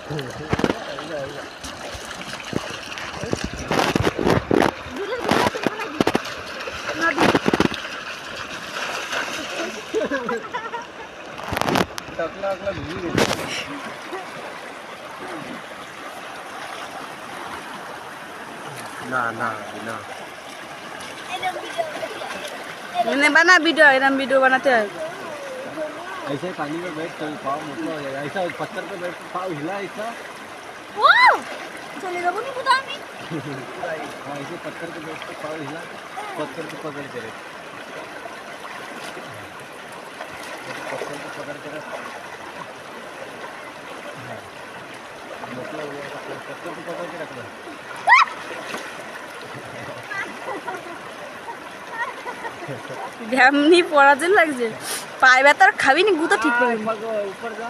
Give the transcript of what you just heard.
ना ना ना मैंने बना वीडियो, एकदम वीडियो बनाते हैं। ऐसे पानी में बैठ कर पाँव मोटा हो जाएगा, ऐसा पत्थर पे बैठ कर पाँव हिला ऐसा चलेगा वो नहीं पता नहीं। हाँ ऐसे पत्थर पे बैठ कर पाँव हिला, पत्थर को पकड़ के रख, पत्थर को पकड़ के रख, मोटा हो जाएगा, पत्थर को पकड़ के रखना। ध्यान नहीं पड़ा, लागছে পায়ে ব্যথার খাবি নি, গুতো ঠিক করে ऊपर जा।